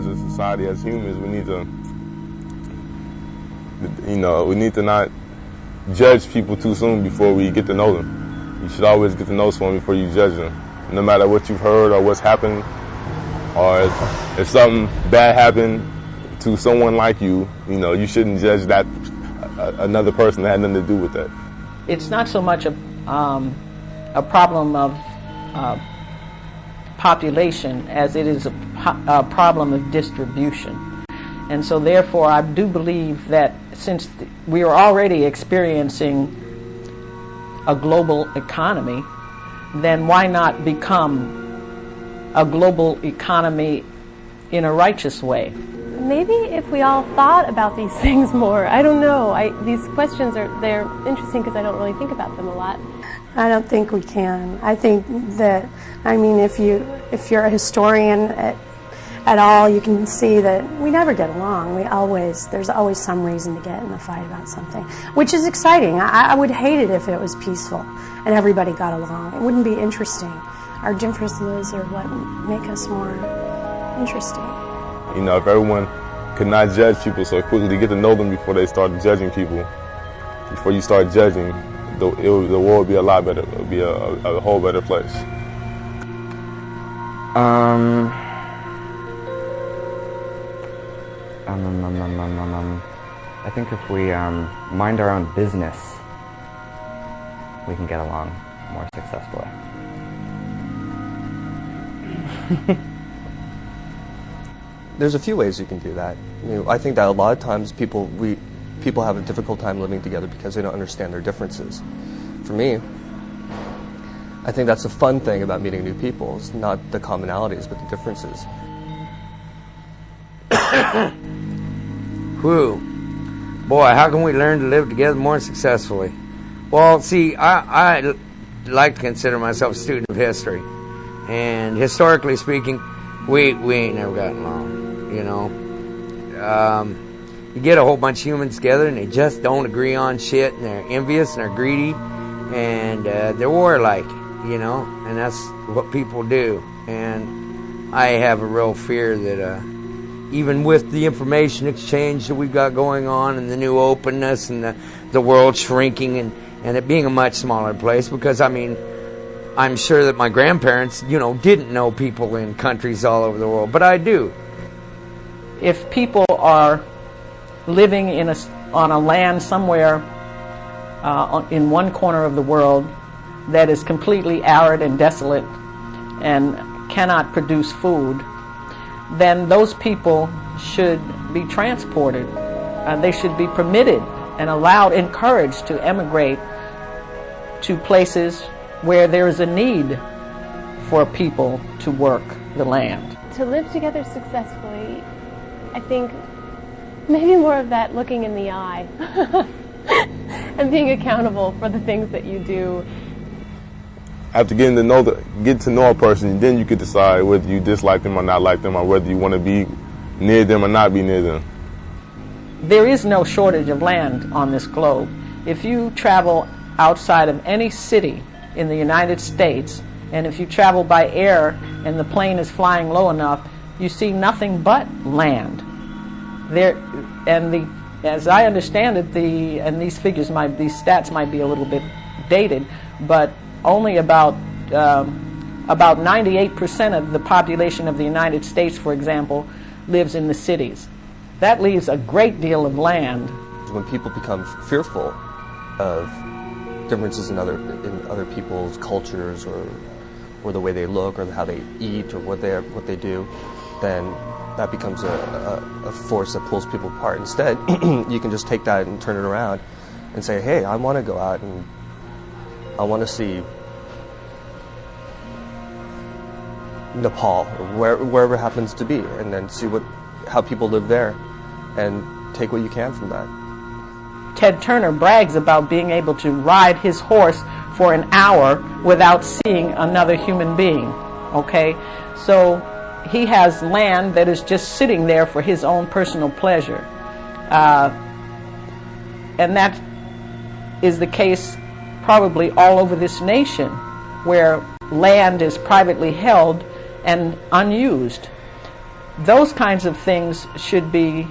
as a society, as humans, we need to, we need to not judge people too soon before we get to know them. You should always get to know someone before you judge them. No matter what you've heard or what's happened, or if something bad happened to someone like you, you shouldn't judge that another person that had nothing to do with that. It's not so much a problem of population as it is a problem of distribution. And so therefore I do believe that since we are already experiencing a global economy, then why not become a global economy in a righteous way? Maybe if we all thought about these things more. I don't know. These questions they're interesting because I don't really think about them a lot. I don't think we can. I think that, if you're a historian at all, you can see that we never get along. There's always some reason to get in a fight about something, which is exciting. I would hate it if it was peaceful and everybody got along. It wouldn't be interesting. Our differences are what make us more interesting. If everyone could not judge people so quickly, get to know them before they start judging people. Before you start judging, the world would be a lot better. It would be a whole better place. I think if we mind our own business, we can get along more successfully. There's a few ways you can do that. I think that a lot of times people have a difficult time living together because they don't understand their differences. For me, I think that's the fun thing about meeting new people. It's not the commonalities, but the differences. Whew. Boy, how can we learn to live together more successfully? Well, see, I like to consider myself a student of history. And historically speaking, we ain't never gotten along, you get a whole bunch of humans together and they just don't agree on shit, and they're envious and they're greedy and they're warlike, and that's what people do. And I have a real fear that even with the information exchange that we've got going on and the new openness and the world shrinking and it being a much smaller place, because I'm sure that my grandparents, didn't know people in countries all over the world, but I do. If people are living on a land somewhere in one corner of the world that is completely arid and desolate and cannot produce food, then those people should be transported. They should be permitted and encouraged to emigrate to places where there is a need for people to work the land. To live together successfully, I think maybe more of that looking in the eye and being accountable for the things that you do. After get to know a person, then you could decide whether you dislike them or not like them, or whether you want to be near them or not be near them. There is no shortage of land on this globe. If you travel outside of any city in the United States, and if you travel by air and the plane is flying low enough, you see nothing but land. As I understand it, and these stats might be a little bit dated, but only about 98% of the population of the United States, for example, lives in the cities. That leaves a great deal of land. When people become fearful of differences in other people's cultures or the way they look or how they eat or what they do, then that becomes a force that pulls people apart. Instead, you can just take that and turn it around and say, hey, I want to go out and I want to see Nepal or wherever it happens to be, and then see how people live there and take what you can from that. Ted Turner brags about being able to ride his horse for an hour without seeing another human being. Okay? So he has land that is just sitting there for his own personal pleasure. And that is the case probably all over this nation, where land is privately held and unused. those kinds of things should be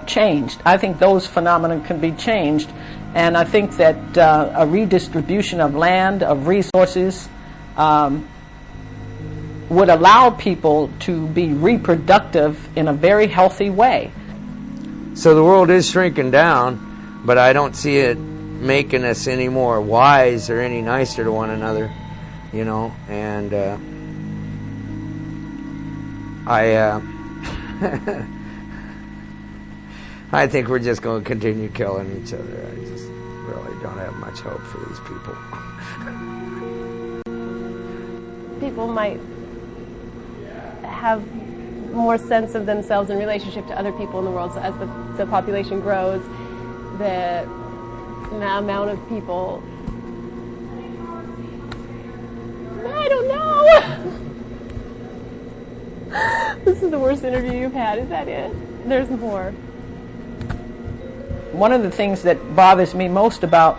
changed. I think those phenomena can be changed, and I think that a redistribution of land, of resources, would allow people to be reproductive in a very healthy way. So the world is shrinking down, but I don't see it making us any more wise or any nicer to one another, you know, and I think we're just going to continue killing each other. I just really don't have much hope for these people. People might have more sense of themselves in relationship to other people in the world. So as the population grows, the amount of people, I don't know. This is the worst interview you've had. Is that it? There's more. One of the things that bothers me most about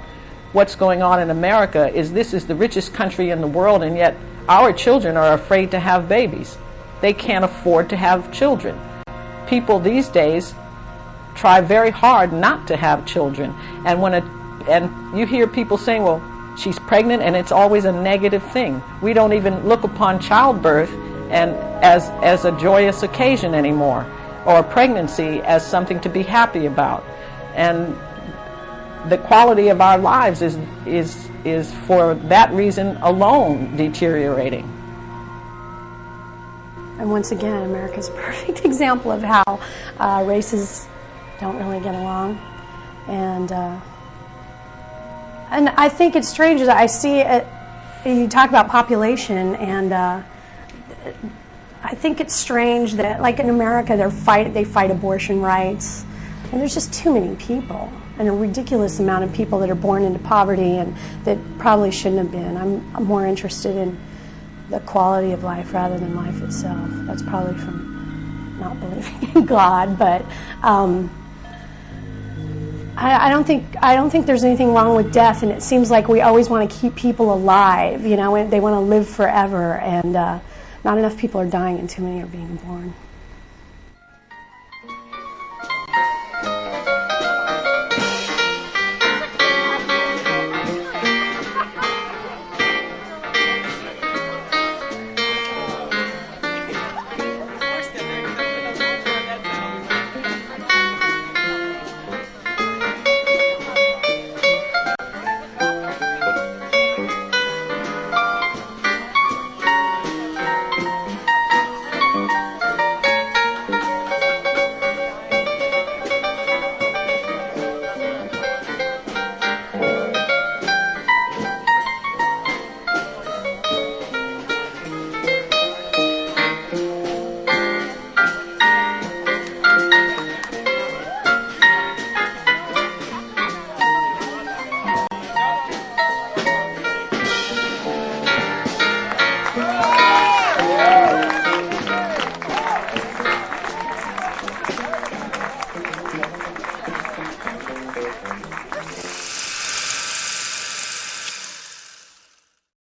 what's going on in America is this is the richest country in the world, and yet our children are afraid to have babies. They can't afford to have children. People these days try very hard not to have children, and you hear people saying, well, she's pregnant, and it's always a negative thing. We don't even look upon childbirth and as a joyous occasion anymore, or pregnancy as something to be happy about. And the quality of our lives is for that reason alone deteriorating. And once again, America's a perfect example of how races don't really get along. And I think it's strange that I see it, you talk about population, and I think it's strange that, like in America, they fight abortion rights, and there's just too many people, and a ridiculous amount of people that are born into poverty and that probably shouldn't have been. I'm more interested in the quality of life rather than life itself. That's probably from not believing in God, but I don't think there's anything wrong with death, and it seems like we always want to keep people alive, you know, and they want to live forever, and not enough people are dying and too many are being born.